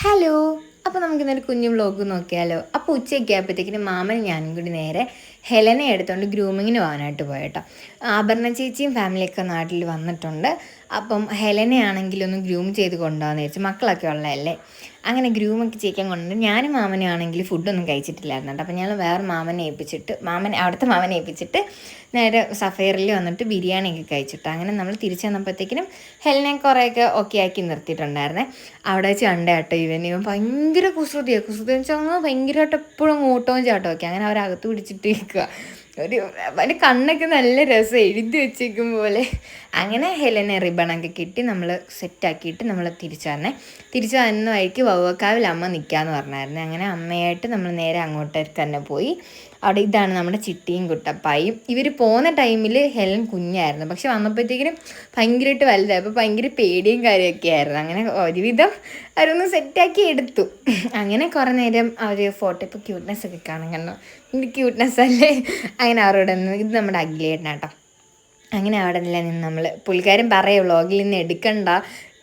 Hello. അപ്പോൾ നമുക്കിന്നൊരു കുഞ്ഞു വ്ളോഗ് നോക്കിയാലോ. അപ്പോൾ ഉച്ചയൊക്കെ ആയപ്പോഴത്തേക്കിനും മാമനും ഞാനും കൂടി നേരെ ഹെലനെ എടുത്തുകൊണ്ട് ഗ്രൂമിങ്ങിന് പോകാനായിട്ട് പോയിട്ടോ. ആഭരണ ചേച്ചിയും ഫാമിലിയൊക്കെ നാട്ടിൽ വന്നിട്ടുണ്ട്. അപ്പം ഹെലനെയാണെങ്കിലൊന്ന് ഗ്രൂം ചെയ്ത് കൊണ്ടുപോകാമെന്ന് വിചാരിച്ചു. മക്കളൊക്കെ ഉള്ളതല്ലേ. അങ്ങനെ ഗ്രൂമൊക്കെ ചെയ്യിക്കാൻ കൊണ്ടുവന്നിട്ട് ഞാനും മാമനും ആണെങ്കിൽ ഫുഡൊന്നും കഴിച്ചിട്ടില്ലായിരുന്നു കേട്ടോ. അപ്പോൾ ഞങ്ങൾ വേറെ അവിടുത്തെ മാമനെ ഏൽപ്പിച്ചിട്ട് നേരെ സഫയറിൽ വന്നിട്ട് ബിരിയാണിയൊക്കെ കഴിച്ചിട്ട് അങ്ങനെ നമ്മൾ തിരിച്ചു വന്നപ്പോഴത്തേക്കിനും ഹെലനെ കുറേയൊക്കെ ഓക്കെ ആക്കി നിർത്തിയിട്ടുണ്ടായിരുന്നേ. അവിടെ വെച്ച് കണ്ടേട്ടോ ഇവൻ ഭയങ്കര കുസൃതിയാണ്. കുസൃതി എന്ന് വെച്ചാൽ ഭയങ്കരമായിട്ട് എപ്പോഴും ഓട്ടവും ചാട്ടവും ഒക്കെ. അങ്ങനെ അവരകത്ത് പിടിച്ചിട്ട് നിൽക്കുക. അവൻ്റെ കണ്ണൊക്കെ നല്ല രസം എഴുതി വെച്ചേക്കും പോലെ. അങ്ങനെ ഹെലനെ റിബണൊക്കെ കിട്ടി നമ്മൾ സെറ്റാക്കിയിട്ട് നമ്മൾ തിരിച്ചു വന്ന വഴിക്ക് വവ്വക്കാവിൽ അമ്മ നിൽക്കാമെന്ന് പറഞ്ഞായിരുന്നു. അങ്ങനെ അമ്മയായിട്ട് നമ്മൾ നേരെ അങ്ങോട്ടേക്ക് തന്നെ പോയി. അവിടെ ഇതാണ് നമ്മുടെ ചിട്ടിയും കുട്ടപ്പായും. ഇവർ പോകുന്ന ടൈമിൽ ഹെലൻ കുഞ്ഞായിരുന്നു, പക്ഷെ വന്നപ്പോഴത്തേക്കിനും ഭയങ്കരമായിട്ട് വലുതായി. അപ്പോൾ ഭയങ്കര പേടിയും കാര്യമൊക്കെ ആയിരുന്നു. അങ്ങനെ ഒരുവിധം അവരൊന്ന് സെറ്റാക്കി എടുത്തു. അങ്ങനെ കുറേ നേരം അവർ ഫോട്ടോ ഇപ്പോൾ ക്യൂട്ട്നെസ് ഒക്കെ കാണാൻ കണ്ടോ, ഇത് ക്യൂട്ട്നെസ് അല്ലേ. അങ്ങനെ അവരോട് ഇത് നമ്മുടെ അഖിലേട്ടനാട്ടോ. അങ്ങനെ അവിടെ എല്ലാം നിന്ന് നമ്മൾ പുള്ളിക്കാരൻ പറയും വ്ളോഗിൽ നിന്ന് എടുക്കണ്ട,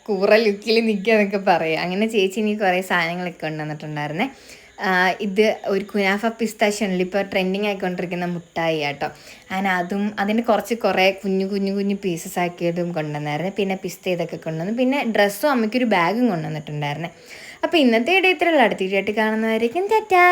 കൂറ ലുക്കിൽ നിൽക്കുക എന്നൊക്കെ പറയും. അങ്ങനെ ചേച്ചി ഇനി കുറേ സാധനങ്ങളൊക്കെ കൊണ്ടുവന്നിട്ടുണ്ടായിരുന്നേ. ഇത് ഒരു കുനാഫ പിസ്താഷ്യാണല്ലോ ഇപ്പോൾ ട്രെൻഡിങ് ആയിക്കൊണ്ടിരിക്കുന്ന മുട്ടായി കേട്ടോ. അങ്ങനെ അതിൻ്റെ കുറേ കുഞ്ഞു പീസസ് ആക്കിയതും കൊണ്ടുവന്നായിരുന്നു. പിന്നെ പിസ്ത ഇതൊക്കെ കൊണ്ടുവന്നു. പിന്നെ ഡ്രസ്സും അമ്മയ്ക്കൊരു ബാഗും കൊണ്ടുവന്നിട്ടുണ്ടായിരുന്നേ. അപ്പോൾ ഇന്നത്തെ ഇടയിൽ ഇത്രയുള്ള അടുത്ത വീഡിയോ ആയിട്ട് കാണുന്നവരേക്കും ടാറ്റാ.